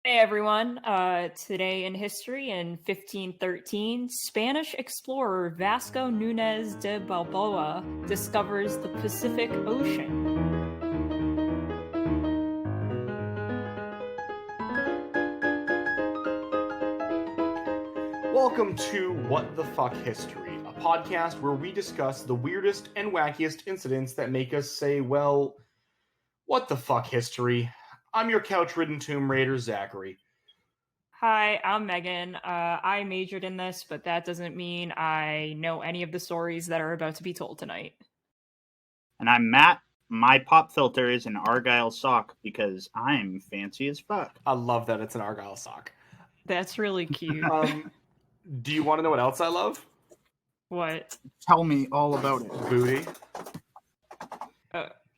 Hey everyone, today in history in 1513, Spanish explorer Vasco Núñez de Balboa discovers the Pacific Ocean. Welcome to What the Fuck History, a podcast where we discuss the weirdest and wackiest incidents that make us say, well, what the fuck history? I'm your couch-ridden Tomb Raider, Zachary. Hi, I'm Megan. I majored in this, but that doesn't mean I know any of the stories that are about to be told tonight. And I'm Matt. My pop filter is an Argyle sock because I'm fancy as fuck. I love that it's an Argyle sock. That's really cute. Do you want to know what else I love? What? Tell me all about it. Booty.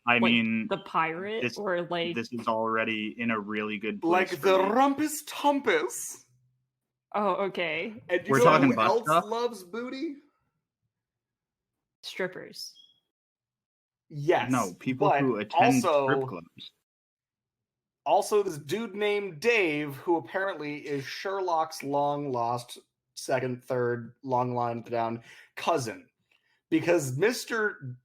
I mean, the pirate, this, or like this is already in a really good place. Like the Rumpus Tumpus. Oh, okay. And you We're know talking who butt else stuff? loves booty? Strippers. Yes. No, people but who attend also, strip clubs. Also, this dude named Dave, who apparently is Sherlock's long-lost second, third, long line down cousin. Because Dr.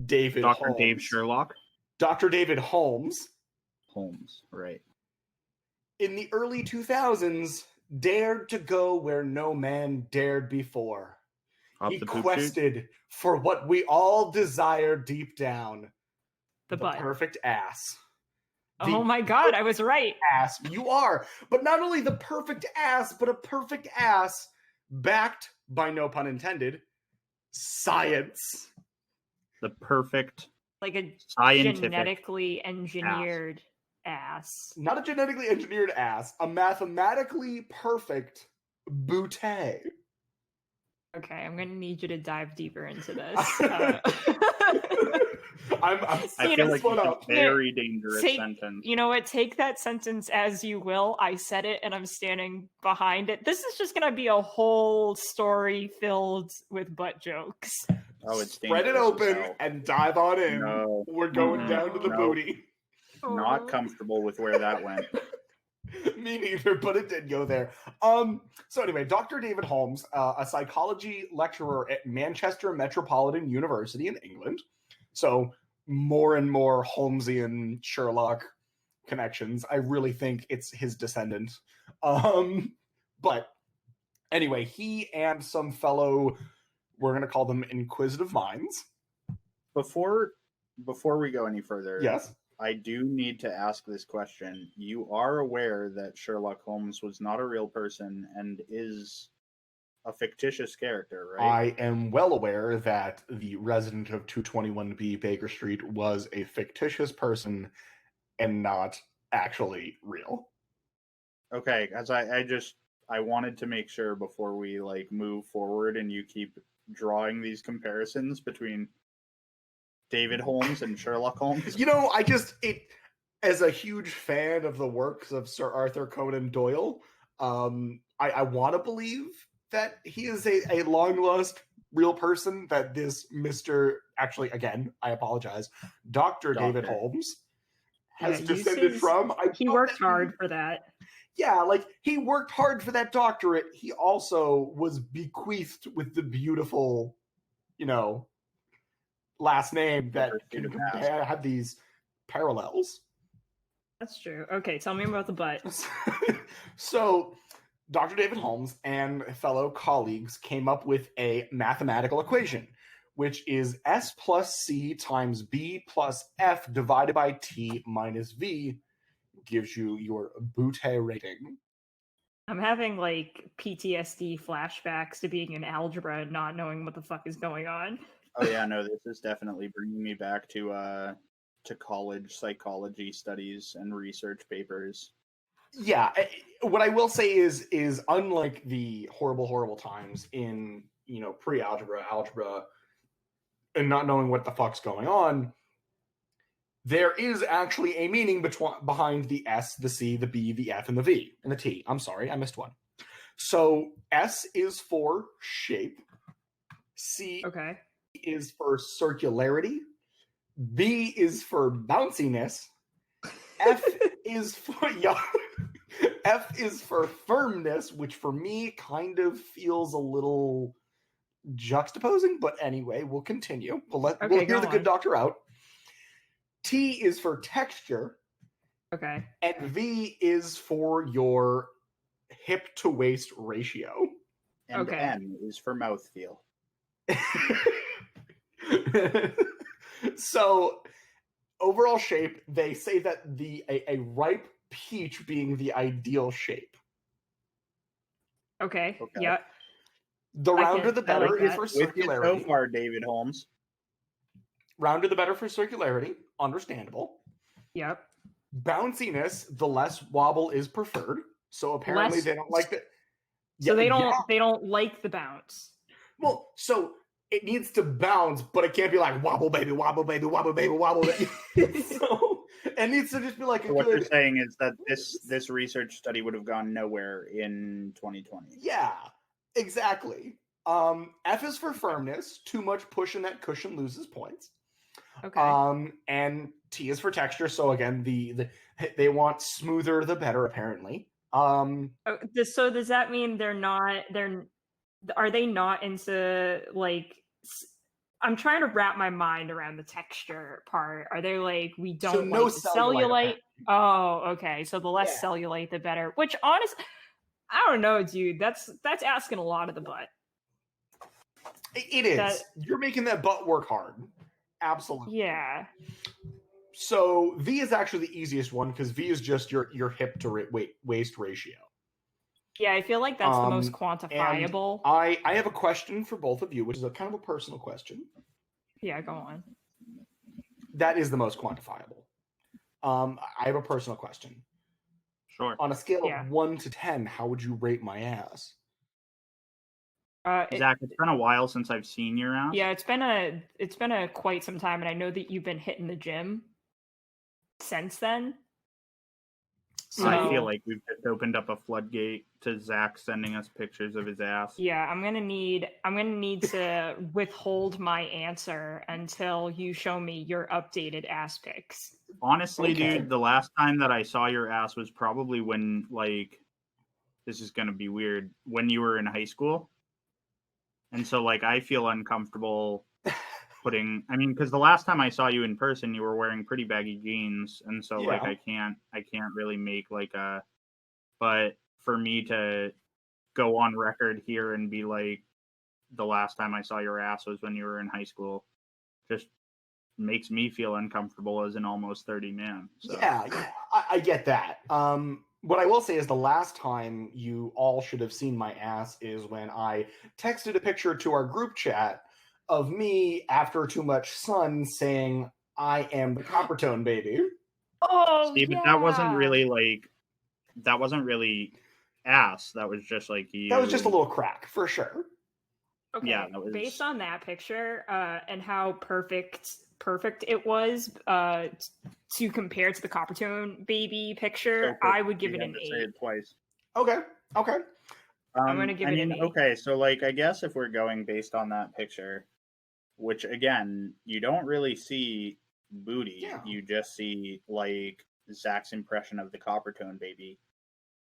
David Dr. Holmes. Dave Sherlock? Dr. David Holmes. Holmes, right. In the early 2000s, dared to go where no man dared before. Off He the poop quested for what we all desire deep down. The butt. Perfect ass. Oh my god, I was right. Ass. You are. But not only the perfect ass, but a perfect ass backed by, no pun intended, science. The perfect, Like a scientific genetically engineered ass. Not a genetically engineered ass, a mathematically perfect bootay. Okay, I'm gonna need you to dive deeper into this. I feel like it's a very dangerous sentence. You know what? Take that sentence as you will. I said it and I'm standing behind it. This is just going to be a whole story filled with butt jokes. Oh, it's Spread it open and dive on in. No. We're going down to the booty. Not comfortable with where that went. Me neither, but it did go there. So anyway, Dr. David Holmes, a psychology lecturer at Manchester Metropolitan University in England. So more and more Holmesian Sherlock connections. I really think it's his descendant. But anyway, he and some fellow, we're going to call them inquisitive minds. Before we go any further, yes, I do need to ask this question. You are aware that Sherlock Holmes was not a real person and is a fictitious character, right? I am well aware that the resident of 221B Baker Street was a fictitious person and not actually real. Okay, as I wanted to make sure before we move forward and you keep drawing these comparisons between David Holmes and Sherlock Holmes. You know, as a huge fan of the works of Sir Arthur Conan Doyle, I want to believe that he is a long-lost real person, that this I apologize, Dr. David Holmes has descended from. He worked hard for that. Yeah, he worked hard for that doctorate. He also was bequeathed with the beautiful, last name that had these parallels. That's true. Okay, tell me about the butt. So, Dr. David Holmes and fellow colleagues came up with a mathematical equation, which is S plus C times B plus F divided by T minus V gives you your Boute rating. I'm having PTSD flashbacks to being in algebra and not knowing what the fuck is going on. Oh yeah, no, this is definitely bringing me back to college psychology studies and research papers. Yeah, what I will say is unlike the horrible times in, pre-algebra, algebra, and not knowing what the fuck's going on, there is actually a meaning behind the S, the C, the B, the F, and the V, and the T. I'm sorry, I missed one. So S is for shape. C is for circularity. B is for bounciness. F is for F is for firmness, which for me kind of feels a little juxtaposing, but anyway, we'll continue. We'll Okay, hear go the good on. doctor out. T is for texture, Okay. and V is for your hip to waist ratio. And Okay. M is for mouthfeel. So, overall shape, they say that a ripe peach being the ideal shape. Okay. Okay. Yeah. The rounder the I like better is that. for With you circularity. so far, David Holmes. Rounder the better for circularity. Understandable. Yep. Bounciness, the less wobble is preferred. So apparently Less- they don't like that. So they don't like the bounce. Well, so it needs to bounce, but it can't be like wobble baby, wobble baby, wobble baby, wobble baby. So it needs to just be like a What you're good. saying is that this research study would have gone nowhere in 2020. Yeah, exactly. F is for firmness. Too much push in that cushion loses points. Okay. And T is for texture. So again, they want smoother the better. Apparently. So does that mean are they not into like I'm trying to wrap my mind around the texture part. Are they like we don't So no like the cellulite, cellulite? Oh, okay. So the less Yeah. cellulite the better. Which honestly, I don't know, dude. That's asking a lot of the butt. It is. You're making that butt work hard. Absolutely. Yeah. So V is actually the easiest one because V is just your hip to waist ratio. Yeah, I feel like that's the most quantifiable. I have a question for both of you, which is a kind of a personal question. Yeah, go on. That is the most quantifiable. I have a personal question. Sure. On a scale of 1 to 10, how would you rate my ass? Zach, it's been a while since I've seen your ass. Yeah, it's been a quite some time, and I know that you've been hitting the gym since then. So I feel like we've just opened up a floodgate to Zach sending us pictures of his ass. Yeah, I'm gonna need to withhold my answer until you show me your updated ass pics. Honestly, dude, the last time that I saw your ass was probably when, like, this is gonna be weird, when you were in high school. And so, like, I feel uncomfortable because the last time I saw you in person, you were wearing pretty baggy jeans, and so like I can't really make like but for me to go on record here and be like, the last time I saw your ass was when you were in high school, just makes me feel uncomfortable as an almost 30 man. So. Yeah, I get that. What I will say is the last time you all should have seen my ass is when I texted a picture to our group chat of me after too much sun saying, I am the Coppertone baby. Oh, see, but that wasn't really ass. That was just like you. That was just a little crack, for sure. Okay. Yeah, that was... based on that picture and how perfect it was to compare to the Coppertone baby picture, I would give it an 8. Say it twice. Okay. I'm gonna give it an 8. Okay, so like I guess if we're going based on that picture, which again you don't really see booty, you just see like Zach's impression of the Coppertone baby.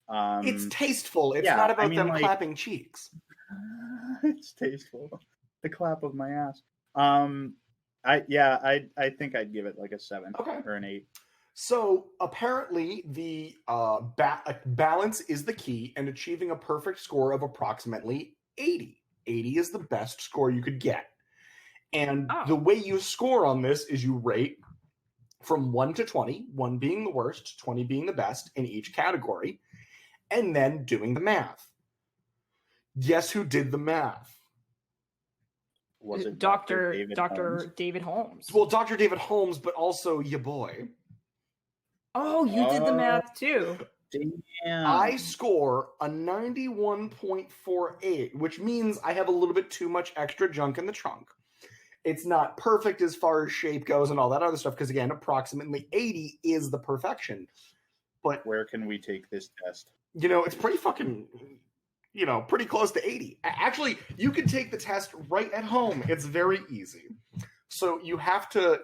It's tasteful. It's not about them like, clapping cheeks. It's tasteful. The clap of my ass. I think I'd give it like a 7 or an 8. So apparently the balance is the key, and achieving a perfect score of approximately 80. 80 is the best score you could get. And the way you score on this is you rate from 1 to 20, 1 being the worst, 20 being the best in each category, and then doing the math. Guess who did the math? Was it Dr. David Holmes? Well, Dr. David Holmes, but also your boy. Oh, you did the math too. Damn. I score a 91.48, which means I have a little bit too much extra junk in the trunk. It's not perfect as far as shape goes and all that other stuff, because again, approximately 80 is the perfection. But where can we take this test? It's pretty fucking, pretty close to 80. Actually, you can take the test right at home. It's very easy. So you have to,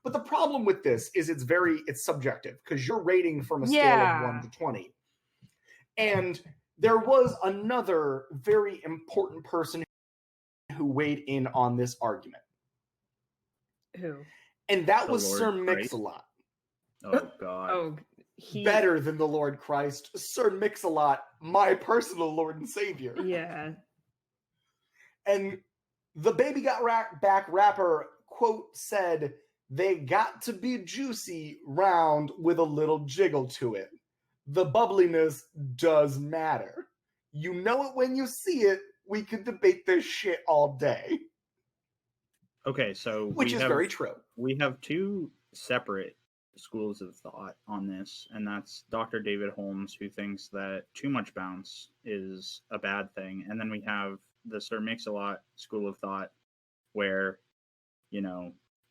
But the problem with this is it's subjective because you're rating from a scale of 1 to 20. And there was another very important person who weighed in on this argument. Who? And that The was Lord Sir Christ? Mix-a-Lot. Oh God. Oh, Better than the Lord Christ, Sir Mix-a-Lot, my personal Lord and Savior. Yeah. And the Baby Got Back rapper, quote, said, "They got to be juicy, round, with a little jiggle to it. The bubbliness does matter. You know it when you see it. We could debate this shit all day." Okay, so Which is very true. We have two separate schools of thought on this, and that's Dr. David Holmes, who thinks that too much bounce is a bad thing, and then we have the Sir Mix-a-Lot school of thought, where,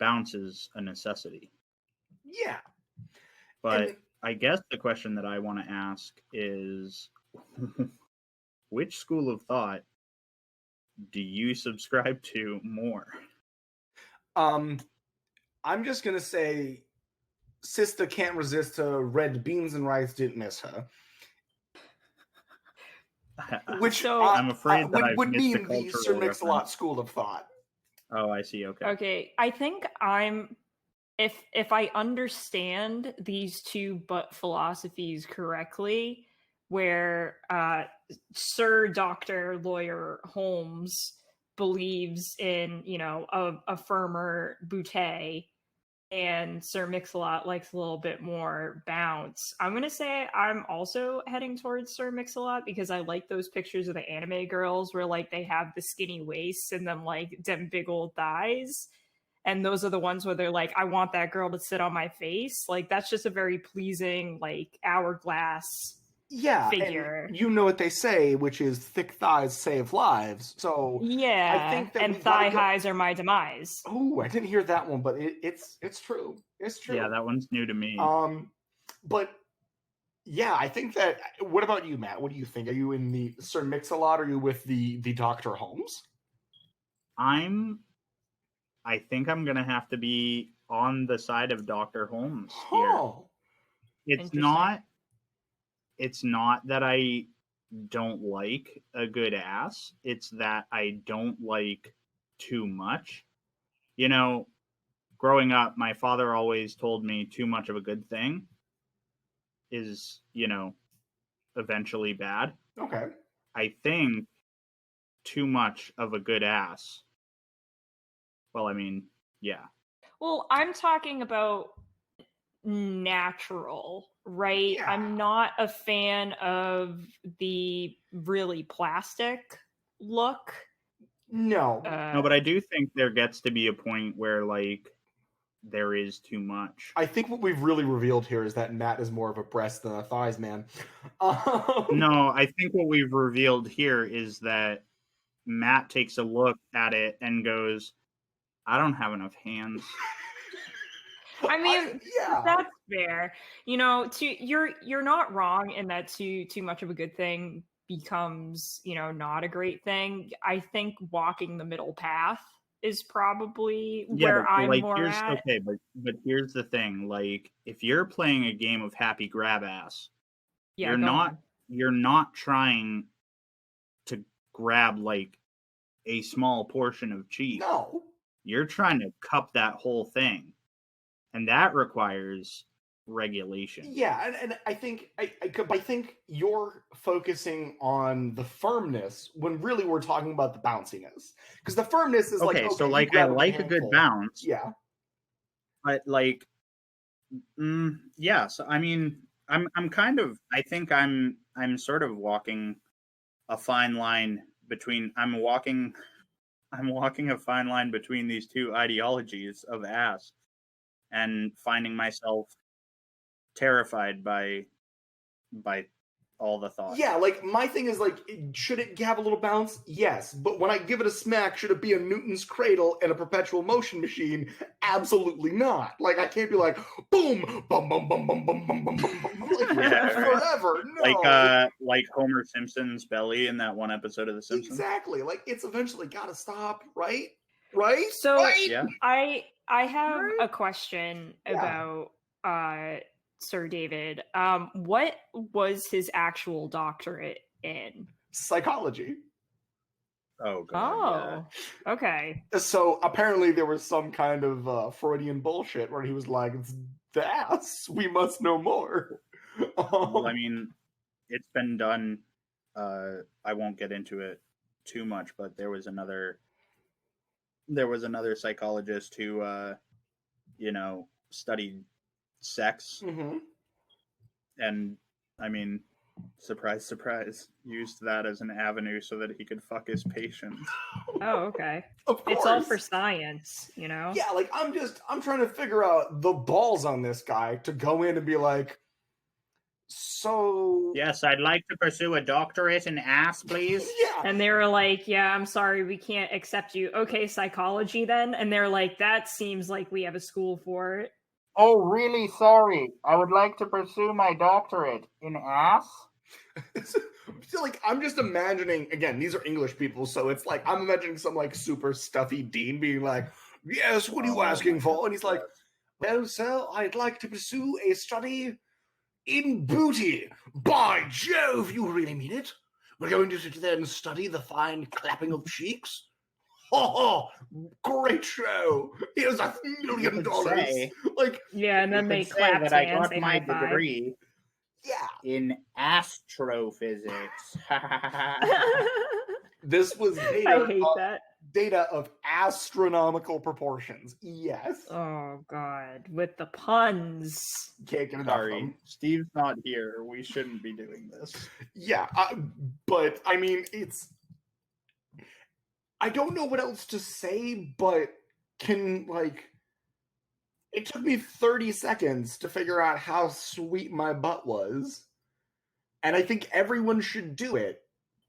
bounce is a necessity. Yeah. But I guess the question that I want to ask is, which school of thought do you subscribe to more? I'm just gonna say, Sister can't resist her red beans and rice didn't miss her. Which I'm afraid that would missed mean the Sir Mix-a-Lot school of thought. Oh, I see. Okay. Okay, I think if I understand these two philosophies correctly, where Sir Dr. Lawyer Holmes believes in, a firmer bootay, and Sir Mix-a-Lot likes a little bit more bounce. I'm going to say I'm also heading towards Sir Mix-a-Lot because I like those pictures of the anime girls where, like, they have the skinny waists and then, like, them big old thighs. And those are the ones where they're like, I want that girl to sit on my face. Like, that's just a very pleasing, like, hourglass figure. And you know what they say, which is thick thighs save lives. So yeah, I think that and thigh highs are my demise. Oh, I didn't hear that one, but it's true. It's true. Yeah, that one's new to me. But yeah, I think that. What about you, Matt? What do you think? Are you in the Sir Mix-a-Lot? Or are you with the Dr. Holmes? I think I'm gonna have to be on the side of Dr. Holmes here. Oh, It's not that I don't like a good ass. It's that I don't like too much. Growing up, my father always told me too much of a good thing is, eventually bad. Okay. I think too much of a good ass. Well, I mean, yeah. Well, I'm talking about natural, right? Yeah. I'm not a fan of the really plastic look. No. No, but I do think there gets to be a point where, like, there is too much. I think what we've really revealed here is that Matt is more of a breast than a thighs man. No, I think what we've revealed here is that Matt takes a look at it and goes, I don't have enough hands. I mean, that's fair. You're not wrong in that too much of a good thing becomes, not a great thing. I think walking the middle path is probably where I'm more at. Okay, but here's the thing: like, if you're playing a game of happy grab ass, you're not trying to grab like a small portion of cheese. No, you're trying to cup that whole thing, and that requires regulation. Yeah, and I think I think you're focusing on the firmness when really we're talking about the bounciness, because the firmness is okay. So like I like a good bounce. Yeah, but like, yeah. So I mean, I'm kind of. I think I'm sort of walking a fine line between. I'm walking a fine line between these two ideologies of ass, and finding myself terrified by all the thoughts. Yeah, like my thing is like, should it have a little bounce? Yes, but when I give it a smack, should it be a Newton's cradle and a perpetual motion machine? Absolutely not. Like I can't be like boom, bum bum bum bum bum bum bum bum like forever. No, like Homer Simpson's belly in that one episode of The Simpsons. Exactly. Like it's eventually got to stop, right? Right? So right? Yeah. I I have Right? a question Yeah. about Sir David. What was his actual doctorate in? Psychology. Oh god, Oh, okay. So apparently there was some kind of Freudian bullshit where he was like, "It's the ass. We must know more." Well, I mean, it's been done. I won't get into it too much, but there was another psychologist who, studied sex, Mhm. and I mean, surprise, surprise, used that as an avenue so that he could fuck his patients. Oh, okay. Of course. It's all for science, you know? Yeah, like I'm trying to figure out the balls on this guy to go in and be like, so Yes, I'd like to pursue a doctorate in ass, please. yeah. And they were like, yeah, I'm sorry, we can't accept you. Okay, psychology then. And they're like, that seems like we have a school for it. Oh, really? Sorry. I would like to pursue my doctorate in ass. So, like, I'm just imagining, again, these are English people, so it's like I'm imagining some like super stuffy dean being like, "Yes, what are you asking for?" And he's like, "Well, sir, I'd like to pursue a study in booty. By Jove, you really mean it? We're going to sit there and study the fine clapping of cheeks? Oh, great show! Here's $1 million. Like, Yeah, and then they clapped that I hands, got they my high-fived. degree yeah, in astrophysics. this was I hate that. data of astronomical proportions. Yes. Oh god, with the puns. Can't get enough of Sorry, them. Steve's not here. We shouldn't be doing this. Yeah, but I mean, I don't know what else to say, but it took me 30 seconds to figure out how sweet my butt was. And I think everyone should do it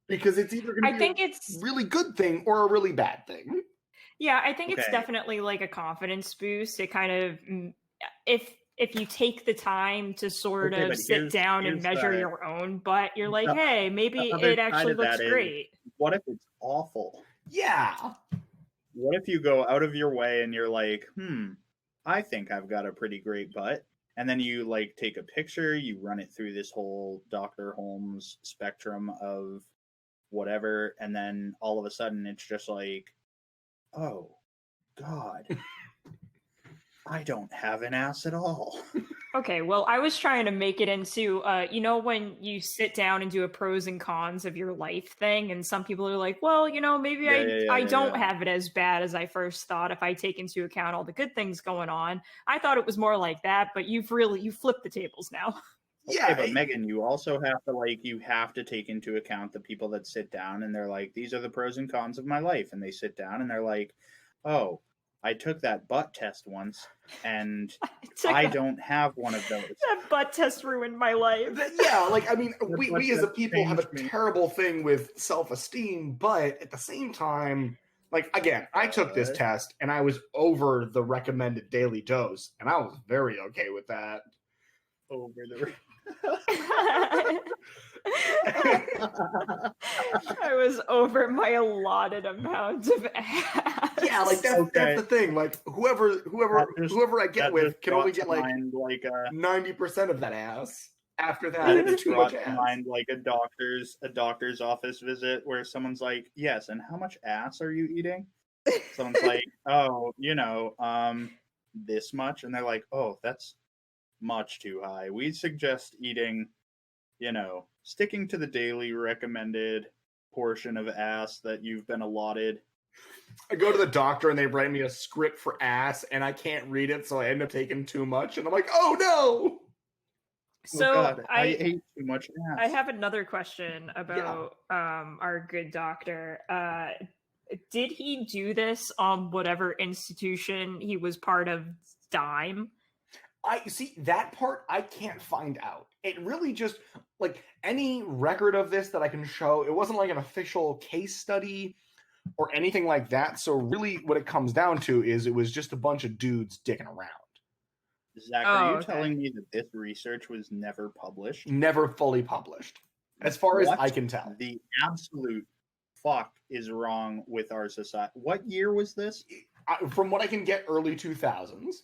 because it's either going I to be think a it's really good thing or a really bad thing. yeah, I think it's Okay. definitely like a confidence boost. It kind of if you take the time to sort Okay, of but sit down and here's measure the- your own butt, you're like, the- hey, maybe other it side actually of looks that is- great. What if it's awful? Yeah. What if you go out of your way and you're like, I think I've got a pretty great butt. And then you like take a picture, you run it through this whole Dr. Holmes spectrum of whatever, and then all of a sudden it's just like, oh, God, I don't have an ass at all. Okay, well, I was trying to make it into, when you sit down and do a pros and cons of your life thing, and some people are like, well, maybe I don't have it as bad as I first thought if I take into account all the good things going on. I thought it was more like that, but you flipped the tables now. Yeah. Okay, but Megan, you also have to take into account the people that sit down and they're like, these are the pros and cons of my life. And they sit down and they're like, oh, I took that butt test once and I don't have one of those. That butt test ruined my life. Yeah, like, I mean, we as a that people have a changed me. terrible thing with self-esteem, but at the same time, like, again, I took this test and I was over the recommended daily dose, and I was very okay with that. Over the I was over my allotted amount of ass. Yeah, like that's the thing. Like whoever I get with can only get like 90% of that ass. After that, it's too much ass. Mind like a doctor's office visit where someone's like, "Yes, and how much ass are you eating?" Someone's like, "Oh, this much," and they're like, "Oh, that's much too high. We suggest eating, sticking to the daily recommended portion of ass that you've been allotted." I go to the doctor and they write me a script for ass and I can't read it, so I end up taking too much and I'm like, oh no! So oh God, I ate too much ass. I have another question about our good doctor. Did he do this on whatever institution he was part of dime? I see that part I can't find out. It really just like any record of this that I can show, it wasn't like an official case study or anything like that. So really what it comes down to is it was just a bunch of dudes dicking around. Zach, are you telling me that this research was never published? Never fully published. As far as I can tell. The absolute fuck is wrong with our society. What year was this? From what I can get, early 2000s.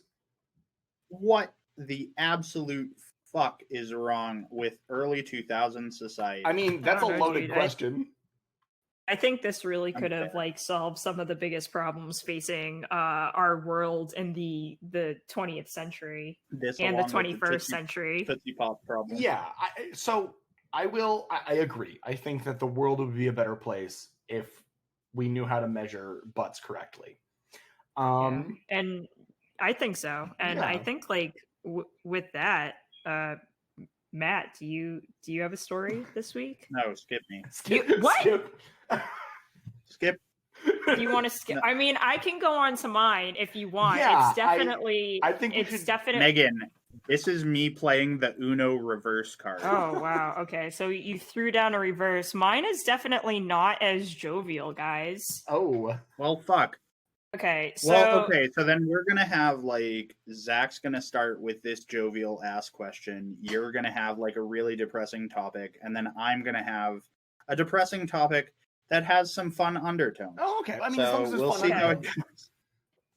What the absolute fuck is wrong with early 2000s society? I mean, that's a don't know, loaded dude. question. I think this really could have Okay. like solved some of the biggest problems facing our world in the 20th century This and the along with 21st century. Tootsie Pop problem. Yeah, I agree. I think that the world would be a better place if we knew how to measure butts correctly. And I think so. And I Yeah. think like with that, Matt, do you have a story this week? No, skip me. What? Skip. Do you want to skip? No. I mean, I can go on to mine if you want. Yeah, It's definitely. I think we it's should- definitely. Megan, this is me playing the Uno reverse card. Oh wow. Okay, so you threw down a reverse. Mine is definitely not as jovial, guys. Oh. Well, fuck. Okay, so Well, okay, so then we're gonna have like Zach's gonna start with this jovial ass question. You're gonna have like a really depressing topic, and then I'm gonna have a depressing topic that has some fun undertones. Oh, okay. I mean, So as long as there's we'll fun see how it undertones. goes.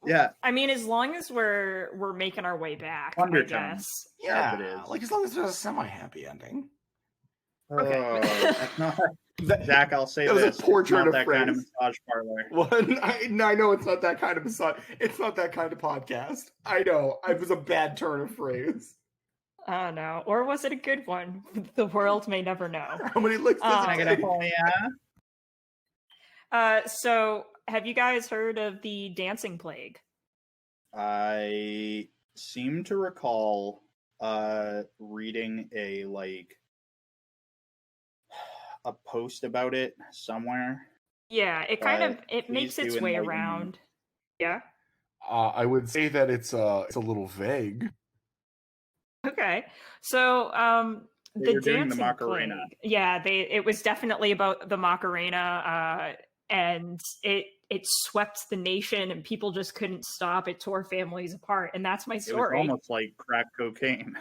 Yeah, I mean, as long as we're making our way back, I Undertones. guess. Yeah, As it is. like as long as there's a semi-happy ending. Okay. Oh, that's not. That, Zach, I'll say That was a this: poor it's not turn of that kind of phrase. massage parlor. well, I know it's not that kind of it's not that kind of podcast. I know. It was a bad turn of phrase. Oh no, or was it a good one? The world may never know. How many licks does I'm it gonna take? Oh yeah. So have you guys heard of the dancing plague? I seem to recall reading a post about it somewhere. Yeah, it kind of Please makes its do way enlighten me. around. Yeah. I would say that it's a little vague. Okay. So They the were doing the dancing Macarena. plague. Yeah, it was definitely about the Macarena, and it swept the nation, and people just couldn't stop. It tore families apart, and that's my It was story. almost like crack cocaine.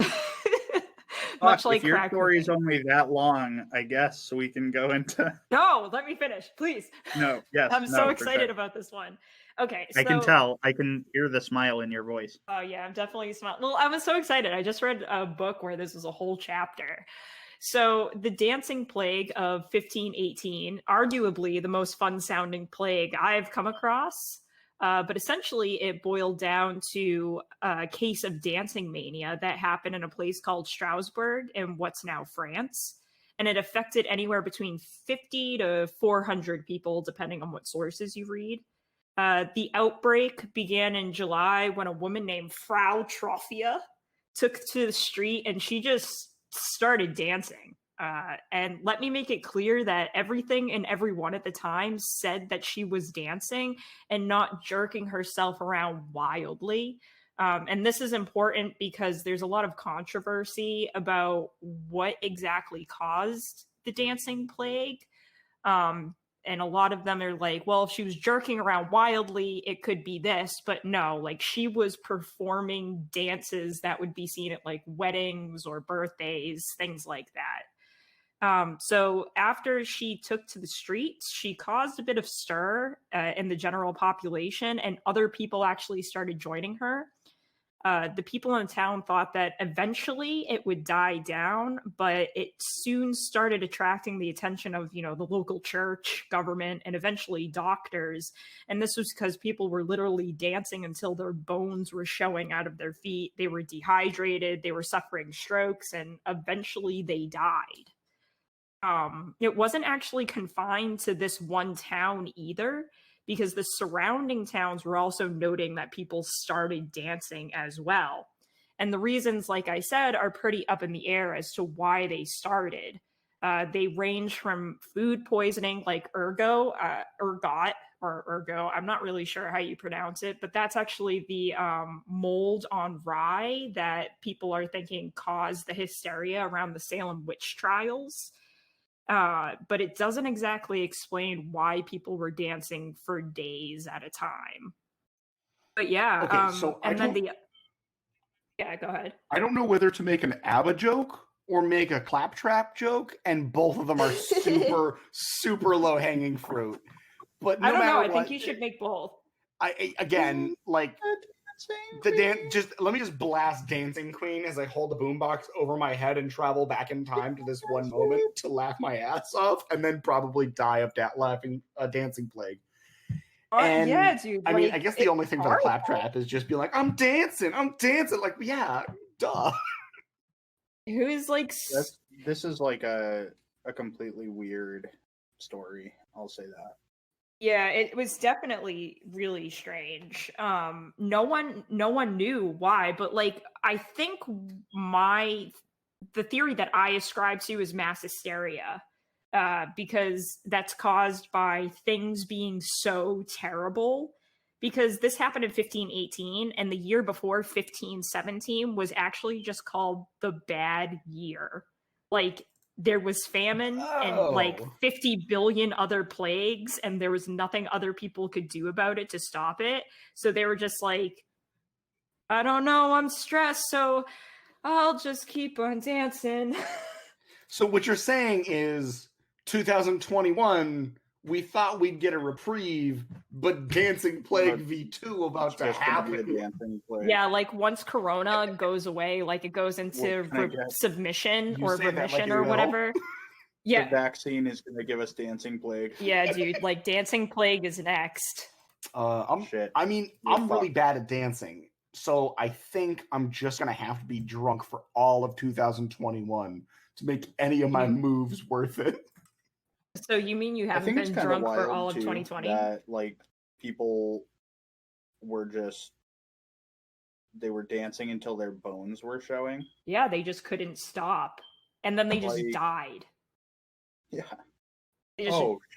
Much Fuck, like if your crack story is cocaine. only that long, I guess we can go into. No, let me finish, please. No, yes, I'm no, so for excited sure. about this one. Okay, so I can tell. I can hear the smile in your voice. Oh yeah, I'm definitely smiling. Well, I was so excited. I just read a book where this was a whole chapter. So the dancing plague of 1518, arguably the most fun-sounding plague I've come across. But essentially, it boiled down to a case of dancing mania that happened in a place called Strasbourg in what's now France. And it affected anywhere between 50 to 400 people, depending on what sources you read. The outbreak began in July when a woman named Frau Trophia took to the street and she just started dancing. And let me make it clear that everything and everyone at the time said that she was dancing and not jerking herself around wildly. And this is important because there's a lot of controversy about what exactly caused the dancing plague. And a lot of them are like, well, if she was jerking around wildly, it could be this. But no, like she was performing dances that would be seen at like weddings or birthdays, things like that. So after she took to the streets, she caused a bit of stir in the general population, and other people actually started joining her. The people in town thought that eventually it would die down, but it soon started attracting the attention of, the local church, government, and eventually doctors. And this was because people were literally dancing until their bones were showing out of their feet. They were dehydrated, they were suffering strokes, and eventually they died. It wasn't actually confined to this one town either, because the surrounding towns were also noting that people started dancing as well. And the reasons, like I said, are pretty up in the air as to why they started. They range from food poisoning like ergot, I'm not really sure how you pronounce it, but that's actually the mold on rye that people are thinking caused the hysteria around the Salem witch trials. But it doesn't exactly explain why people were dancing for days at a time. But yeah, Okay, so yeah, go ahead. I don't know whether to make an ABBA joke or make a claptrap joke, and both of them are super, super low hanging fruit. But no I don't know. matter I what, think you should make both. again, like the dance. Let me just blast Dancing Queen as I hold the boombox over my head and travel back in time to this one moment to laugh my ass off, and then probably die of laughing Dancing Plague. And yeah, dude. I mean, I guess the only thing for the horrible. claptrap is just be like, I'm dancing. Like, yeah, duh. Who's like this is like a completely weird story. I'll say that. Yeah, it was definitely really strange. No one knew why, but like I think the theory that I ascribe to is mass hysteria, because that's caused by things being so terrible. Because this happened in 1518, and the year before, 1517, was actually just called the bad year. Like, there was famine and like 50 billion other plagues, and there was nothing other people could do about it to stop it. So they were just like, I don't know, I'm stressed, so I'll just keep on dancing. So what you're saying is 2021, we thought we'd get a reprieve, but Dancing Plague V2 about to happen. Yeah, like once Corona goes away, like it goes into submission or remission or whatever. Yeah, the vaccine is going to give us Dancing Plague. Yeah, dude, like Dancing Plague is next. I'm really bad at dancing, so I think I'm just gonna have to be drunk for all of 2021 to make any of my moves worth it. So you mean you haven't been drunk for all of 2020? That like people were they were dancing until their bones were showing. Yeah, they just couldn't stop, and then they just died. Yeah.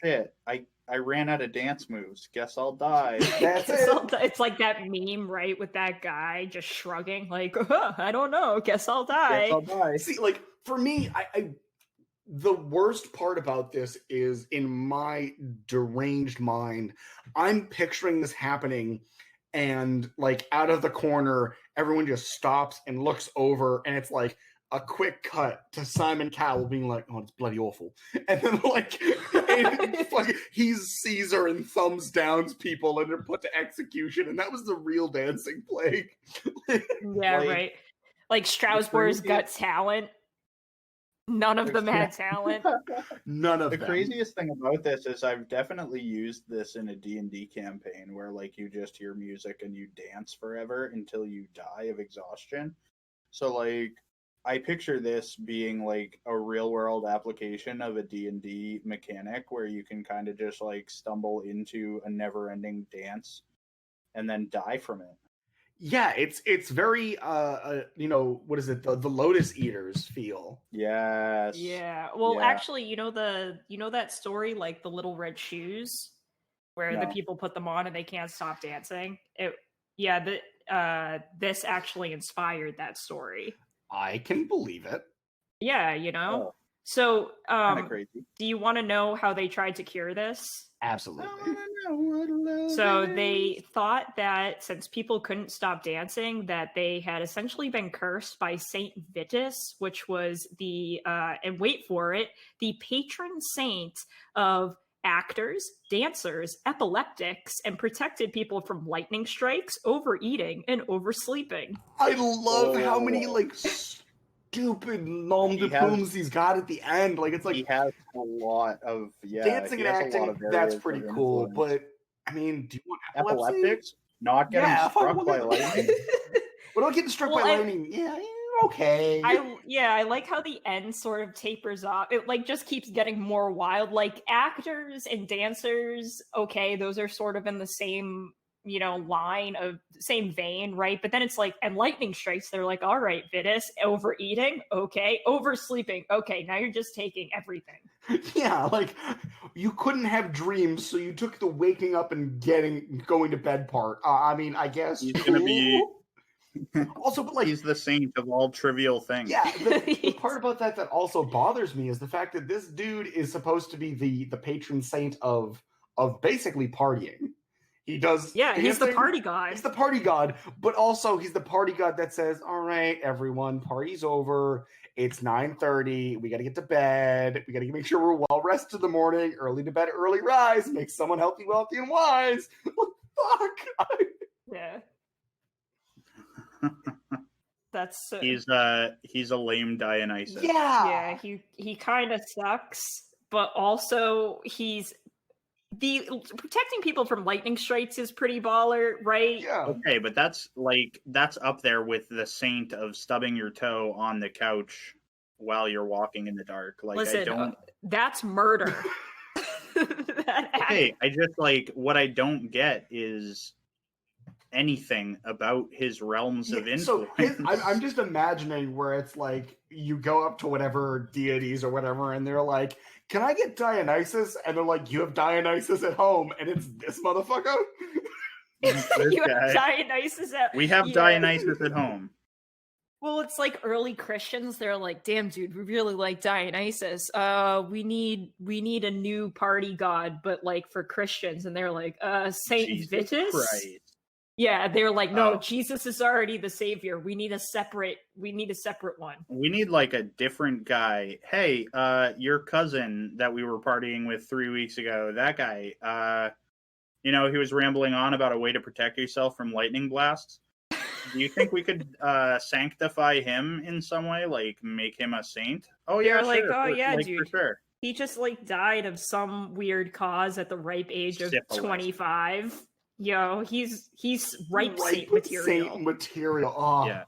Shit! I ran out of dance moves. Guess I'll die. That's it. It's like that meme, right, with that guy just shrugging, like, I don't know. Guess I'll die. Guess I'll die. See, like for me, the worst part about this is in my deranged mind, I'm picturing this happening, and like out of the corner, everyone just stops and looks over, and it's like a quick cut to Simon Cowell being like, "Oh, it's bloody awful," and then like he's Caesar and thumbs downs people and they're put to execution, and that was the real Dancing Plague. Yeah, right. Like Strasbourg's got talent. None of them had talent. None of them. The craziest thing about this is I've definitely used this in a D&D campaign where like you just hear music and you dance forever until you die of exhaustion. So like I picture this being like a real world application of a D&D mechanic where you can kind of just like stumble into a never ending dance and then die from it. Yeah, it's very what is it, the Lotus Eaters feel. Yes. Yeah. Well, actually, you know that story, like the Little Red Shoes, where the people put them on and they can't stop dancing. This actually inspired that story. I can believe it. Yeah, Oh. So, crazy. Do you want to know how they tried to cure this? Absolutely. So they thought that since people couldn't stop dancing, that they had essentially been cursed by Saint Vitus, which was and wait for it, the patron saint of actors, dancers, epileptics, and protected people from lightning strikes, overeating, and oversleeping. I love how many stupid nom de plumes he's got at the end. Like it's like he has a lot of dancing and acting. That's pretty cool. But I mean, do you want epileptics? Not getting struck by lightning. What about getting struck by lightning? Yeah, okay. I like how the end sort of tapers off. It like just keeps getting more wild. Like actors and dancers, okay, those are sort of in the same line of same vein, right? But then it's like, and lightning strikes, they're like, all right, Vitus, overeating, okay, oversleeping, okay, now you're just taking everything. Yeah, like you couldn't have dreams, so you took the waking up and going to bed part. I mean, I guess he's gonna be also, but like he's the saint of all trivial things. Yeah, the part about that also bothers me is the fact that this dude is supposed to be the patron saint of basically partying. He does. Yeah, he's the party god. He's the party god, but also he's the party god that says, "All right, everyone, party's over. It's 9:30. We got to get to bed. We got to make sure we're well rested in the morning. Early to bed, early rise. Make someone healthy, wealthy, and wise." What fuck? Yeah. That's He's a lame Dionysus. yeah, he kind of sucks, but also he's protecting people from lightning strikes is pretty baller, right? Yeah. Okay, but that's up there with the saint of stubbing your toe on the couch while you're walking in the dark. Like, Listen, I don't. That's murder. Okay, I just what I don't get is anything about his realms of influence. So I'm just imagining where it's like you go up to whatever deities or whatever, and they're like, "Can I get Dionysus?" And they're like, "You have Dionysus at home," and it's this motherfucker. You have Dionysus at we have Dionysus at home. Well, it's like early Christians. They're like, "Damn, dude, we really like Dionysus. We need a new party god, but like for Christians." And they're like, Saint Vitus." Christ. Yeah, they're like, "No, Jesus is already the savior. We need a separate one. We need like a different guy. Hey, your cousin that we were partying with 3 weeks ago, that guy, he was rambling on about a way to protect yourself from lightning blasts. Do you think we could sanctify him in some way, like make him a saint? Oh yeah, They're like, sure. "Oh yeah, like, dude. For sure." He just like died of some weird cause at the ripe age of 25. Yo, he's ripe saint material. Saint material. Oh. Yeah.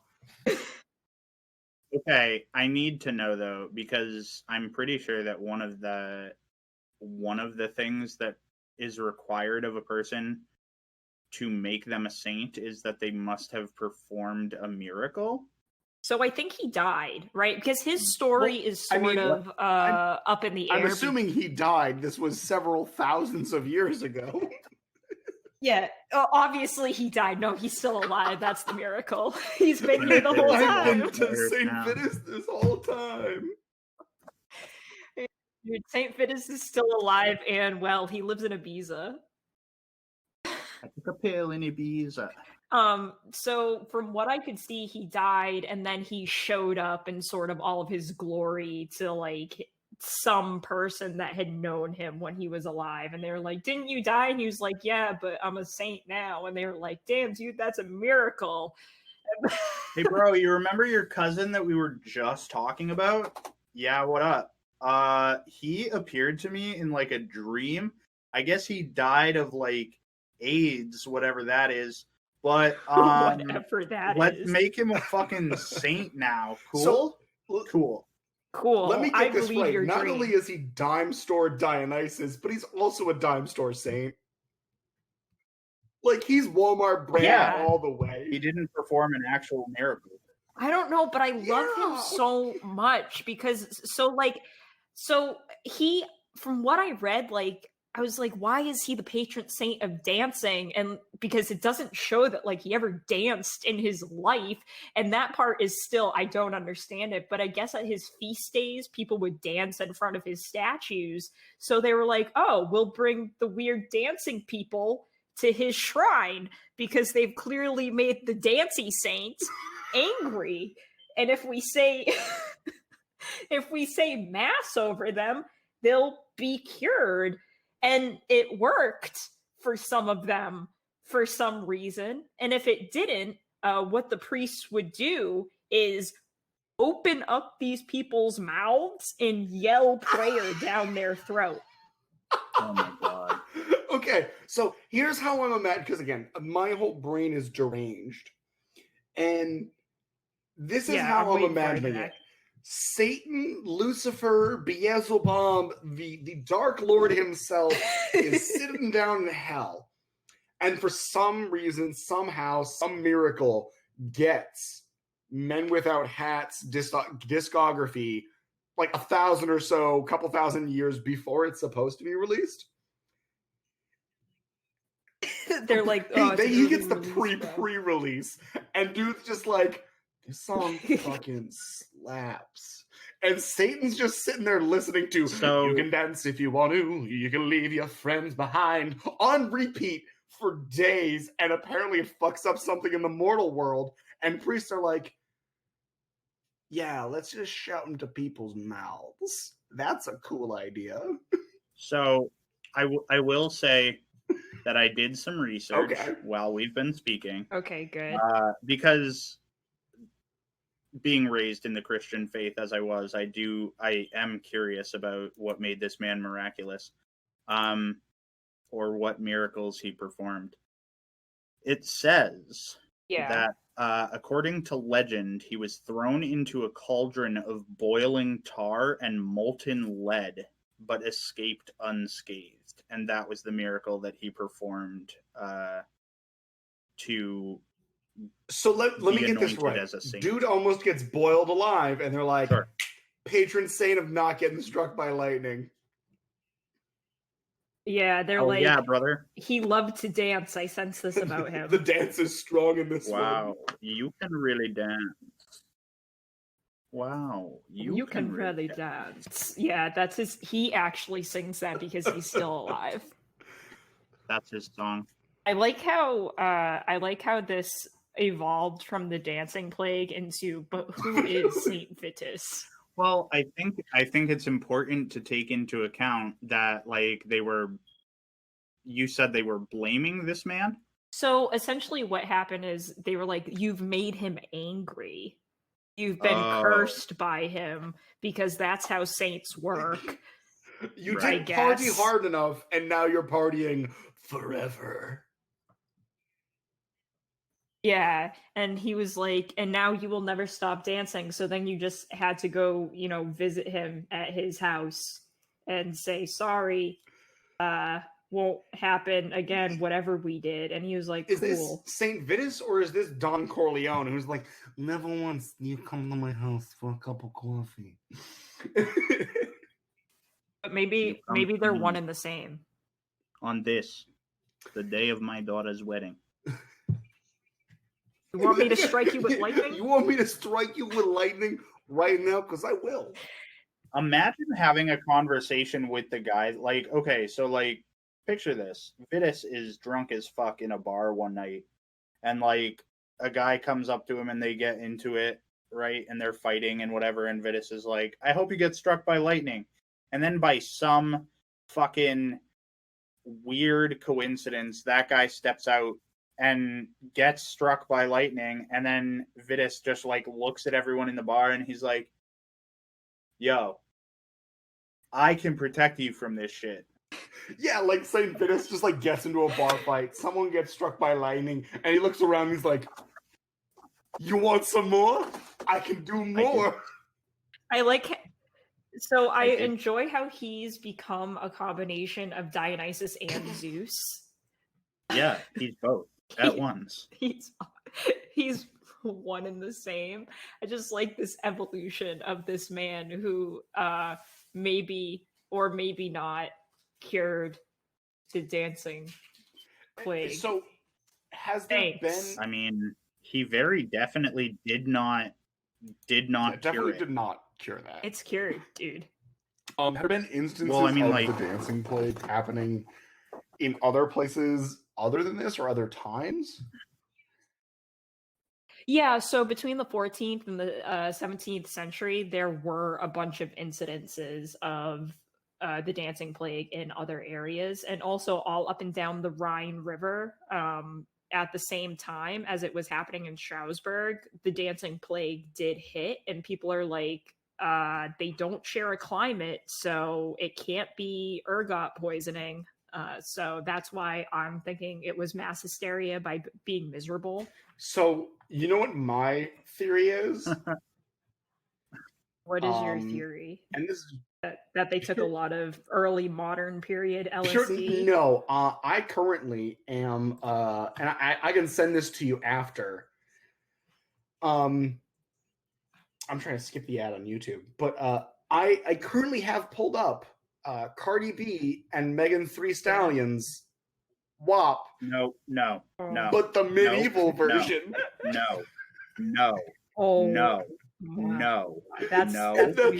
Okay, I need to know though, because I'm pretty sure that one of the things that is required of a person to make them a saint is that they must have performed a miracle. So I think he died, right? Because his story is sort of up in the air. I'm assuming he died. This was several thousands of years ago. Yeah, obviously he died. No, he's still alive. That's the miracle. He's been here the whole time. I've been to St. Vitus this whole time. Dude, St. Vitus is still alive and well. He lives in Ibiza. I took a pill in Ibiza. So from what I could see, he died and then he showed up in sort of all of his glory to like some person that had known him when he was alive, and they were like, "Didn't you die?" And he was like, "Yeah, but I'm a saint now." And they were like, "Damn, dude, that's a miracle." Hey bro, you remember your cousin that we were just talking about? Yeah, what up? He appeared to me in like a dream. I guess he died of like AIDS, whatever that is. But whatever that let's is. make him a fucking saint now. Cool? Cool. Let me get this right. Not dream. only is he dime store Dionysus, but he's also a dime store saint. Like, he's Walmart brand all the way. He didn't perform an actual miracle. I don't know, but I love him so much because he, from what I read, like, I was like, why is he the patron saint of dancing? And because it doesn't show that like he ever danced in his life. And that part is still, I don't understand it. But I guess at his feast days, people would dance in front of his statues. So they were like, oh, we'll bring the weird dancing people to his shrine because they've clearly made the dancey saint angry. And if we say mass over them, they'll be cured. And it worked for some of them for some reason. And if it didn't, what the priests would do is open up these people's mouths and yell prayer down their throat. Oh my god. Okay, so here's how I'm imagining, because again, my whole brain is deranged. And this is how I'm imagining it. Satan, Lucifer, Beelzebub, the Dark Lord himself is sitting down in hell. And for some reason, somehow, some miracle gets Men Without Hats discography like 1,000 or so, couple thousand years before it's supposed to be released. They're like, he gets the pre-release, and dude's just like, this song fucking slaps. And Satan's just sitting there listening to, you can dance if you want to, you can leave your friends behind, on repeat for days, and apparently it fucks up something in the mortal world, and priests are like, yeah, let's just shout into people's mouths. That's a cool idea. So, I will say, that I did some research Okay. while we've been speaking. Okay, good. Because being raised in the Christian faith as I was, I am curious about what made this man miraculous, or what miracles he performed. It says that, according to legend, he was thrown into a cauldron of boiling tar and molten lead, but escaped unscathed, and that was the miracle that he performed to. So let me get this right. As a saint. Dude almost gets boiled alive, and they're like, Sure. patron saint of not getting struck by lightning. Yeah, they're Oh, like, yeah, brother. He loved to dance. I sense this about him. The dance is strong in this Wow, one. you can really dance. Wow, You can really dance. Yeah, that's his. He actually sings that because he's still alive. That's his song. I like how this evolved from the dancing plague into, but who is Saint Vitus? Well, I think it's important to take into account that, like, you said they were blaming this man? So essentially what happened is they were like, you've made him angry. You've been cursed by him, because that's how saints work. You didn't party hard enough, and now you're partying forever. Yeah, and he was like, and now you will never stop dancing. So then you just had to go, visit him at his house and say, sorry, won't happen again, whatever we did. And he was like, is cool. This Saint Vitus, or is this Don Corleone, who's like, never once you come to my house for a cup of coffee? But maybe they're one and the same. On this, the day of my daughter's wedding. You want me to strike you with lightning? You want me to strike you with lightning right now? Because I will. Imagine having a conversation with the guy. Like, okay, so, like, picture this. Vitus is drunk as fuck in a bar one night. And, like, a guy comes up to him and they get into it, right? And they're fighting and whatever. And Vitus is like, I hope you get struck by lightning. And then by some fucking weird coincidence, that guy steps out and gets struck by lightning, and then Vitus just, like, looks at everyone in the bar and he's like, yo, I can protect you from this shit. Yeah, like Saint Vitus just, like, gets into a bar fight, someone gets struck by lightning, and he looks around and he's like, you want some more? I can do more. I enjoy how he's become a combination of Dionysus and Zeus. Yeah, he's both at once. He's one and the same. I just like this evolution of this man who maybe or maybe not cured the dancing plague. So has there been? I mean, he very definitely did not definitely cure it. Did not cure that. It's cured, dude. Have there been instances of the dancing plague happening in other places other than this, or other times? Yeah, so between the 14th and the 17th century, there were a bunch of incidences of the dancing plague in other areas, and also all up and down the Rhine River. At the same time as it was happening in Strasbourg, the dancing plague did hit, and people are like, they don't share a climate, so it can't be ergot poisoning. So that's why I'm thinking it was mass hysteria by being miserable. So you know what my theory is? What is your theory? And this that they took a lot of early modern period LSD? No, I currently am, and I can send this to you after. I'm trying to skip the ad on YouTube, but I currently have pulled up Cardi B and Megan Thee Stallion's WAP. No. But the medieval version. No. That's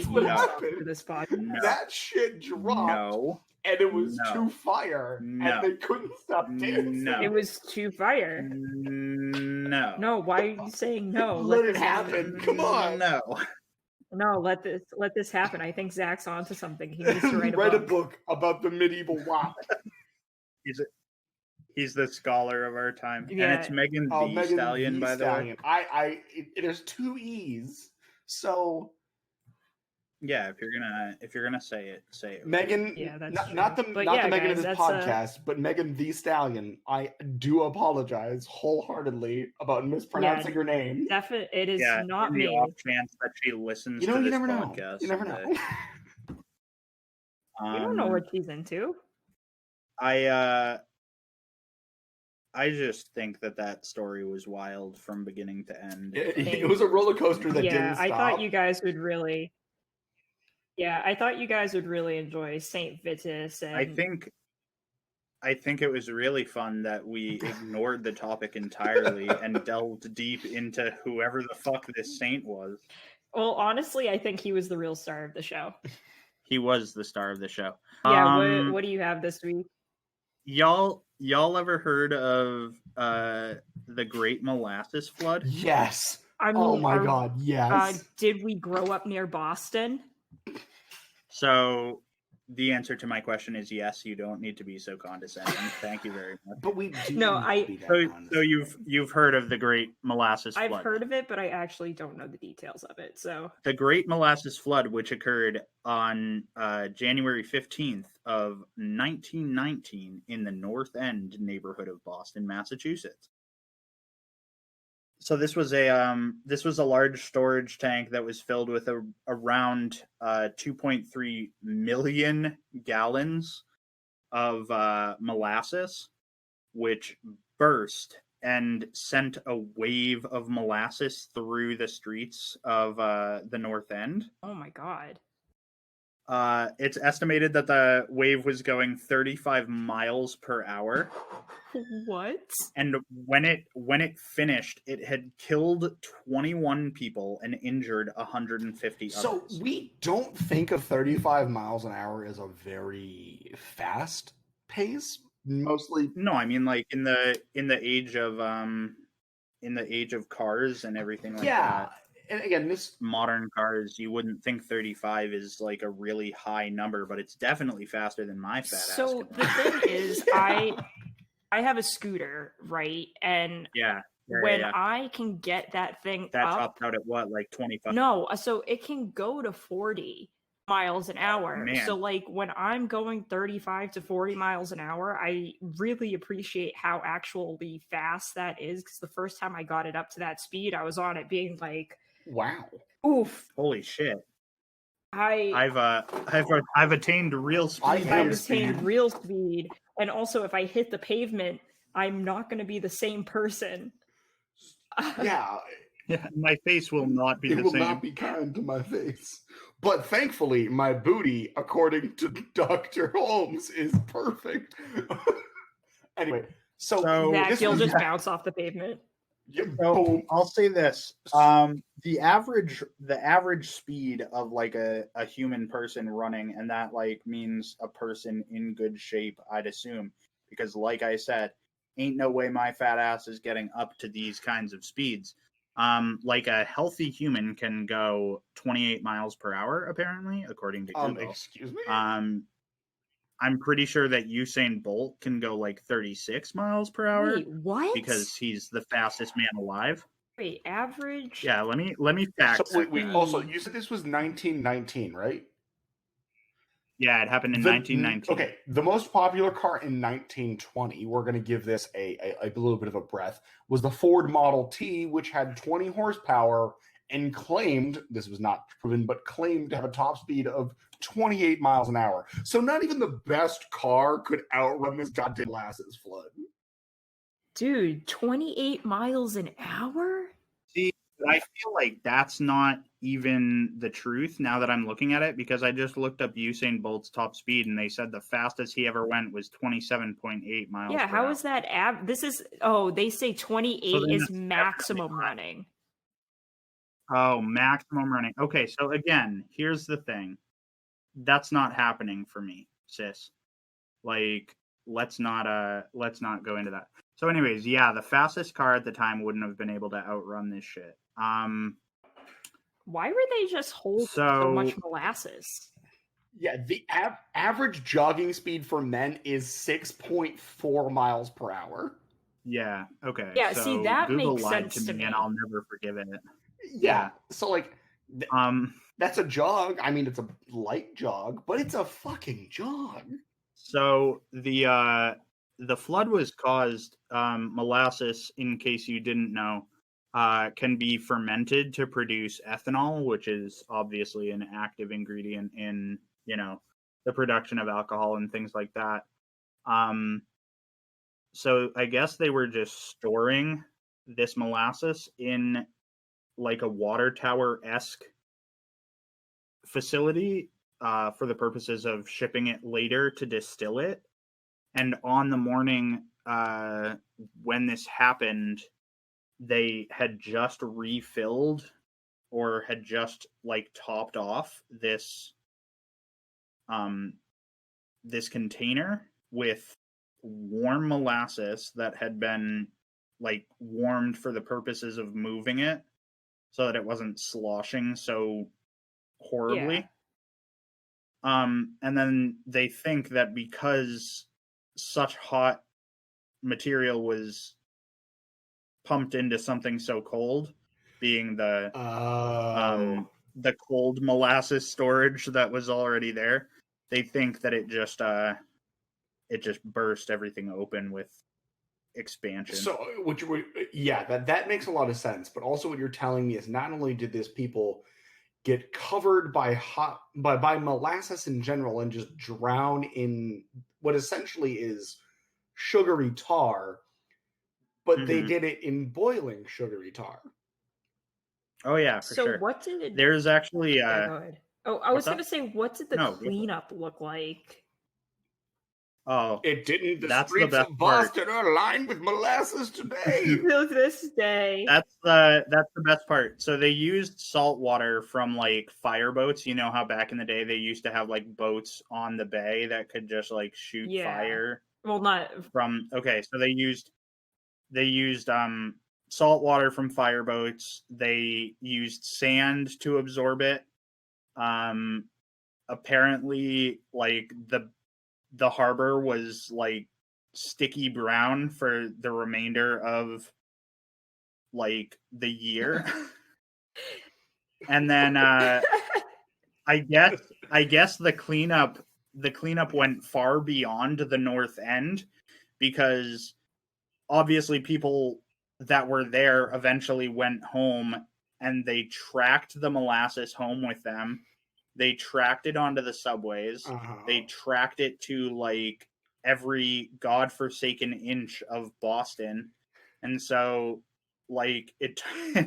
what happened. This podcast. That shit dropped. And it was too fire. And they couldn't stop dancing. It was too fire. No, why are you saying no? Let it happen. Come on. No, let this happen. I think Zach's onto something. He needs to write a book about the medieval WAP. Is it? He's the scholar of our time. Yeah. And it's Megan Oh, the Megan Stallion, the by Stallion. the way. There's 2 E's. So Yeah, if you're gonna say it. Megan, Yeah, that's not true. the But not yeah, the Megan guys, of this that's podcast, but Megan the Stallion. I do apologize wholeheartedly about mispronouncing your name. It is Yeah, not in the me. off chance that she listens You know, to you this never know. podcast. You never know. You don't know what she's into. I just think that story was wild from beginning to end. It was a roller coaster that didn't stop. I thought you guys would really. Yeah, I thought you guys would really enjoy Saint Vitus, and I think it was really fun that we ignored the topic entirely and delved deep into whoever the fuck this saint was. Well, honestly, I think he was the real star of the show. He was the star of the show. Yeah, what do you have this week? Y'all ever heard of the Great Molasses Flood? Yes. I mean, oh my god, yes. Did we grow up near Boston? So the answer to my question is yes. You don't need to be so condescending. Thank you very much. But we do No, need to be that So you've heard of the Great Molasses Flood? I've heard of it, but I actually don't know the details of it. So the Great Molasses Flood, which occurred on January 15th of 1919 in the North End neighborhood of Boston, Massachusetts. So this was a large storage tank that was filled with around 2.3 million gallons of molasses, which burst and sent a wave of molasses through the streets of the North End. oh my god. It's estimated that the wave was going 35 miles per hour. What? And when it finished, it had killed 21 people and injured 150 So others. we don't think of 35 miles an hour as a very fast pace. Mostly, No, I mean like in the age of cars and everything like that. And again, this Modern cars, you wouldn't think 35 is like a really high number, but it's definitely faster than my fat ass. So the thing is, I have a scooter, right? And when I can get that thing that up, topped out at what, like 25? No, so it can go to 40 miles an hour. Man. So like when I'm going 35 to 40 miles an hour, I really appreciate how actually fast that is, because the first time I got it up to that speed, I was on it being like, wow. oof. Holy shit. I've attained real speed. I've attained real speed, and also if I hit the pavement, I'm not going to be the same person. Yeah. My face will not be It the will same. not be kind to my face. But thankfully, my booty, according to Dr. Holmes, is perfect. Anyway, so Zach, you'll just bounce off the pavement. So I'll say this: the average speed of like a human person running, and that like means a person in good shape, I'd assume, because like I said, ain't no way my fat ass is getting up to these kinds of speeds. Like a healthy human can go 28 miles per hour, apparently, according to Google. Excuse me? I'm pretty sure that Usain Bolt can go like 36 miles per hour. Wait, what? Because he's the fastest man alive. Wait, average? Yeah, let me fact. So, wait. Also, you said this was 1919, right? Yeah, it happened in 1919. Okay, the most popular car in 1920, we're going to give this a little bit of a breath, was the Ford Model T, which had 20 horsepower and claimed, this was not proven, but claimed to have a top speed of 28 miles an hour. So not even the best car could outrun this goddamn molasses flood. Dude, 28 miles an hour? See, I feel like that's not even the truth now that I'm looking at it, because I just looked up Usain Bolt's top speed and they said the fastest he ever went was 27.8 miles per how hour. is that? They say 28 is maximum running. Oh, maximum running. Okay, so again, here's the thing. That's not happening for me, sis. Like, let's not go into that. So anyways, yeah, the fastest car at the time wouldn't have been able to outrun this shit. Why were they just holding so much molasses? Yeah, the average jogging speed for men is 6.4 miles per hour. Yeah. Okay. Yeah, see, So that Google makes lied to sense to me, and me. I'll never forgive it. Yeah. So like Um. that's a jog. I mean, it's a light jog, but it's a fucking jog. So the flood was caused molasses. In case you didn't know, can be fermented to produce ethanol, which is obviously an active ingredient in the production of alcohol and things like that. So I guess they were just storing this molasses in like a water tower-esque facility for the purposes of shipping it later to distill it. And on the morning when this happened, they had just refilled or had just like topped off this container with warm molasses that had been like warmed for the purposes of moving it so that it wasn't sloshing so Yeah. horribly. And then they think that because such hot material was pumped into something so cold, being the cold molasses storage that was already there, they think that it just burst everything open with expansion. So, that makes a lot of sense. But also, what you're telling me is not only did these people get covered by molasses in general and just drown in what essentially is sugary tar, but they did it in boiling sugary tar. Oh yeah, for So sure. what did it? There's actually Yeah, go ahead. Oh, I was what's gonna up? say, what did the No, go for it. cleanup look like? Oh, It didn't. The that's the streets best of part. Boston are lined with molasses today. Till this day. That's the best part. So they used salt water from like fireboats. You know how back in the day they used to have like boats on the bay that could just like shoot Yeah. fire Well, not from. Okay, so they used salt water from fireboats. They used sand to absorb it. Apparently, like the harbor was like sticky brown for the remainder of like the year. And then I guess the cleanup went far beyond the north end, because obviously people that were there eventually went home and they tracked the molasses home with them. They tracked it onto the subways. They tracked it to like every godforsaken inch of Boston. And so like it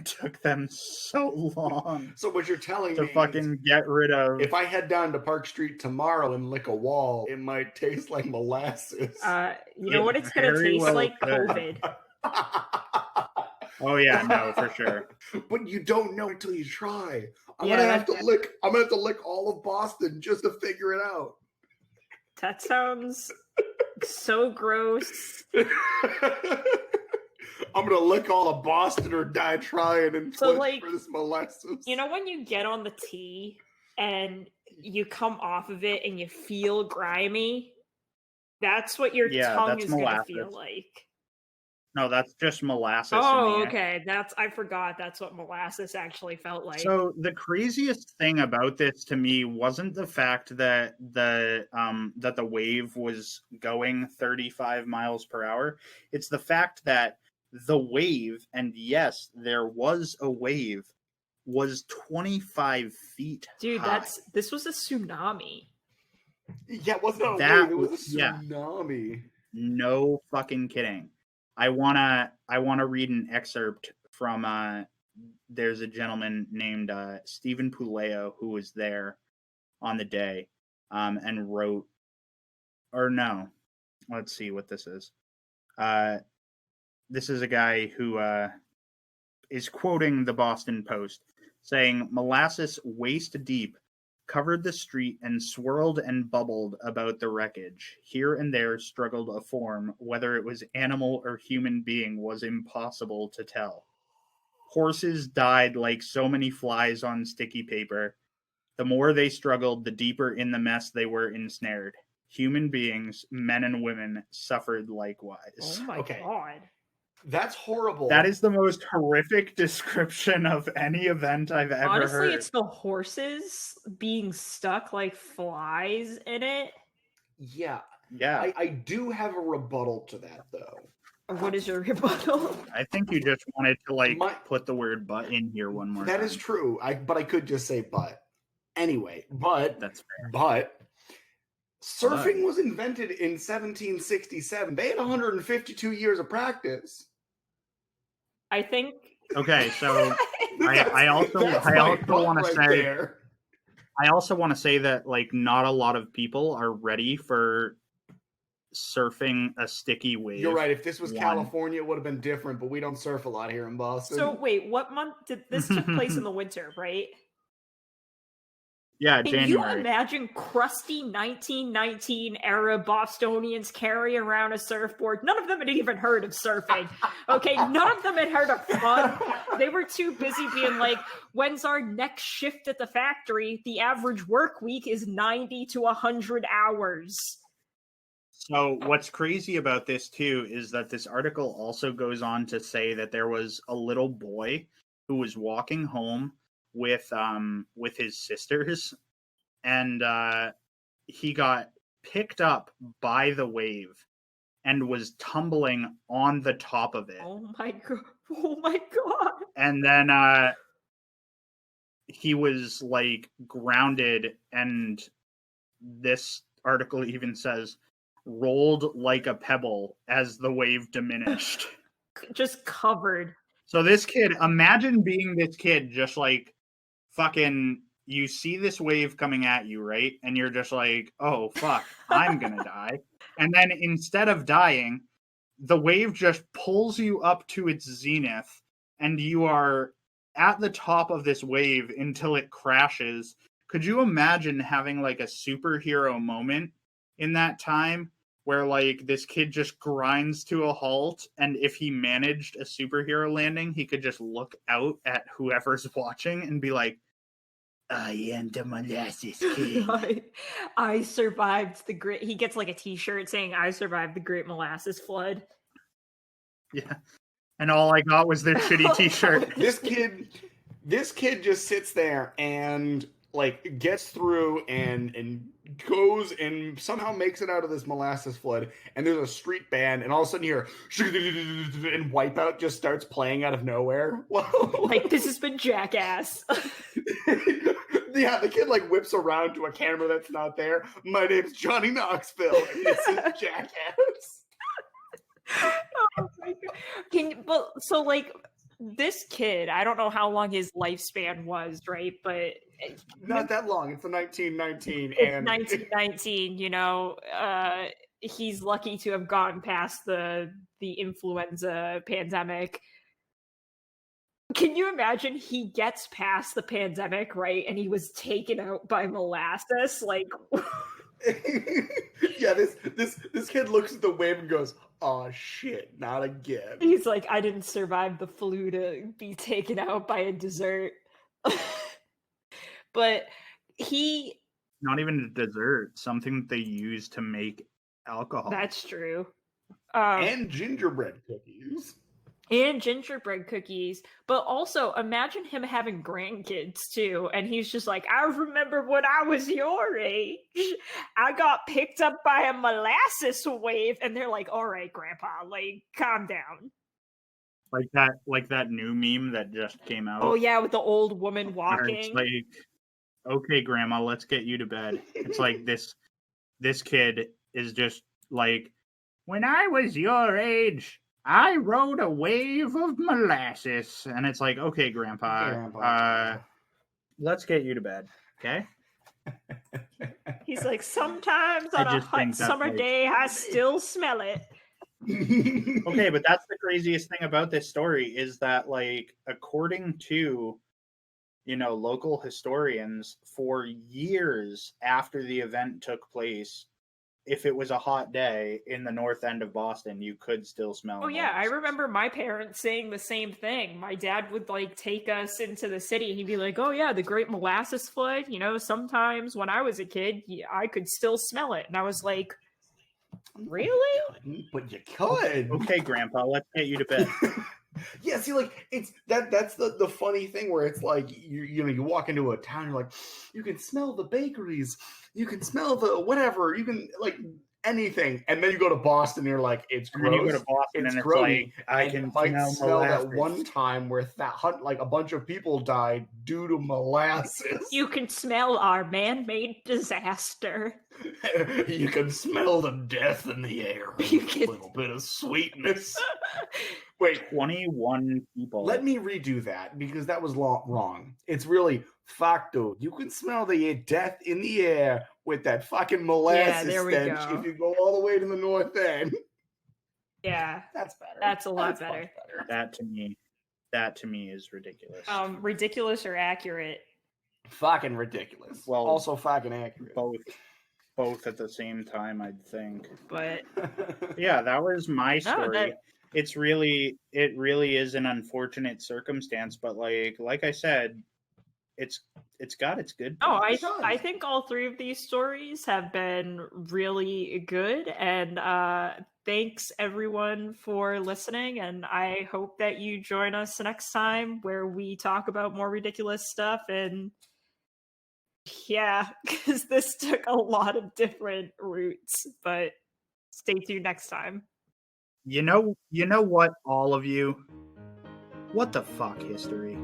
took them so long. So what you're telling to me fucking get rid of. if I head down to Park Street tomorrow and lick a wall, it might taste like molasses. You know what it's gonna taste like? COVID. Oh yeah, no, for sure. But you don't know until you try. I'm Yeah, gonna have to lick all of Boston just to figure it out. That sounds so gross. I'm gonna lick all of Boston or die trying and So, for like, this molasses. You know when you get on the tea and you come off of it and you feel grimy? That's what your tongue is gonna feel like. No, that's just molasses. Oh, okay. I forgot that's what molasses actually felt like. So the craziest thing about this to me wasn't the fact that the wave was going 35 miles per hour. It's the fact that the wave, and yes, there was a wave, was 25 feet Dude, high. this was a tsunami. Yeah, it wasn't a wave, it was a tsunami. Yeah. No fucking kidding. I wanna read an excerpt from there's a gentleman named Stephen Puleo who was there on the day and wrote, or no, let's see what this is. This is a guy who is quoting the Boston Post, saying, "Molasses waist deep covered the street and swirled and bubbled about the wreckage. Here and there struggled a form. Whether it was animal or human being was impossible to tell. Horses died like so many flies on sticky paper. The more they struggled, the deeper in the mess they were ensnared. Human beings, men and women, suffered likewise. Oh my Okay. god. That's horrible. That is the most horrific description of any event I've ever Honestly, heard. it's the horses being stuck like flies in it. Yeah. Yeah. I do have a rebuttal to that, though. What is your rebuttal? I think you just wanted to My- put the word "but" in here one more time. That is true. But I could just say "but." Anyway, That's fair. but surfing was invented in 1767. They had 152 years of practice. I think. Okay, so I also want to say there. I also want to say that not a lot of people are ready for surfing a sticky wave. You're right. If this was One. California, it would have been different, but we don't surf a lot here in Boston. So wait, what month did this took place in the winter, right? Yeah, Can January. you imagine crusty 1919 era Bostonians carrying around a surfboard? None of them had even heard of surfing. Okay, none of them had heard of fun. They were too busy being like, when's our next shift at the factory? The average work week is 90 to 100 hours. So what's crazy about this too is that this article also goes on to say that there was a little boy who was walking home with his sisters, and he got picked up by the wave and was tumbling on the top of it. Oh my god. And then he was grounded, and this article even says rolled like a pebble as the wave diminished. Just covered. So this kid, imagine being this kid, just fucking, you see this wave coming at you, right? And you're just like, oh, fuck, I'm gonna die. And then instead of dying, the wave just pulls you up to its zenith, and you are at the top of this wave until it crashes. Could you imagine having a superhero moment in that time where this kid just grinds to a halt, and if he managed a superhero landing, he could just look out at whoever's watching and be like, I am the molasses king. I survived the great. He gets a t-shirt saying, I survived the great molasses flood. Yeah. And all I got was this shitty t-shirt. This kid just sits there and gets through and goes and somehow makes it out of this molasses flood, and there's a street band, and all of a sudden you hear and Wipeout just starts playing out of nowhere. This has been Jackass. Yeah, the kid whips around to a camera that's not there. My name's Johnny Knoxville, and this is Jackass. Oh my god. This kid, I don't know how long his lifespan was, right? But not that long. It's the 1919, and 1919. He's lucky to have gone past the influenza pandemic. Can you imagine he gets past the pandemic, right? And he was taken out by molasses, Yeah, this kid looks at the wave and goes, "Oh shit, not again." He's like, I didn't survive the flu to be taken out by a dessert. But he... Not even a dessert, something that they use to make alcohol. That's true. And gingerbread cookies. And gingerbread cookies. But also, imagine him having grandkids, too. And he's just like, I remember when I was your age. I got picked up by a molasses wave. And they're like, all right, Grandpa, calm down. Like that new meme that just came out. Oh, yeah, with the old woman walking. It's okay, Grandma, let's get you to bed. It's this kid is just when I was your age, I rode a wave of molasses. And it's okay, Grandpa. Let's get you to bed, okay? He's like, sometimes on a hot summer day, I still smell it. Okay, but that's the craziest thing about this story is that, according to, local historians, for years after the event took place, if it was a hot day in the north end of Boston, you could still smell. Oh yeah, I molasses. remember my parents saying the same thing. My dad would like take us into the city. He'd be like, "Oh yeah, the Great Molasses Flood. You know, sometimes when I was a kid, I could still smell it." And I was like, "Really?" But you could. Okay, Grandpa, let's get you to bed. Yeah, see, like it's that's the funny thing where it's like you walk into a town, you're like, you can smell the bakeries, you can smell the whatever, you can like anything, and then you go to Boston, and you're like, it's And then you go gross, to Boston, it's and it's grody, like I and can you might smell that molasses. one time where like a bunch of people died due to molasses. You can smell our man-made disaster. You can smell the death in the air. You A can- little bit of sweetness. Wait, 21 people. let me redo that because that was wrong. It's really, fuck, dude. You can smell the death in the air with that fucking molasses there we stench go. if you go all the way to the north end. Yeah, That's better. that's a lot Much better. That to me is ridiculous. Ridiculous or accurate? Fucking ridiculous. Well, also fucking accurate. both at the same time, I'd think. But Yeah, that was my story. that- It really is an unfortunate circumstance, but like I said, it's got its good no, points. I think all three of these stories have been really good, and thanks everyone for listening, and I hope that you join us next time where we talk about more ridiculous stuff. And yeah, because this took a lot of different routes, but stay tuned next time. You know what, all of you? What the fuck, history?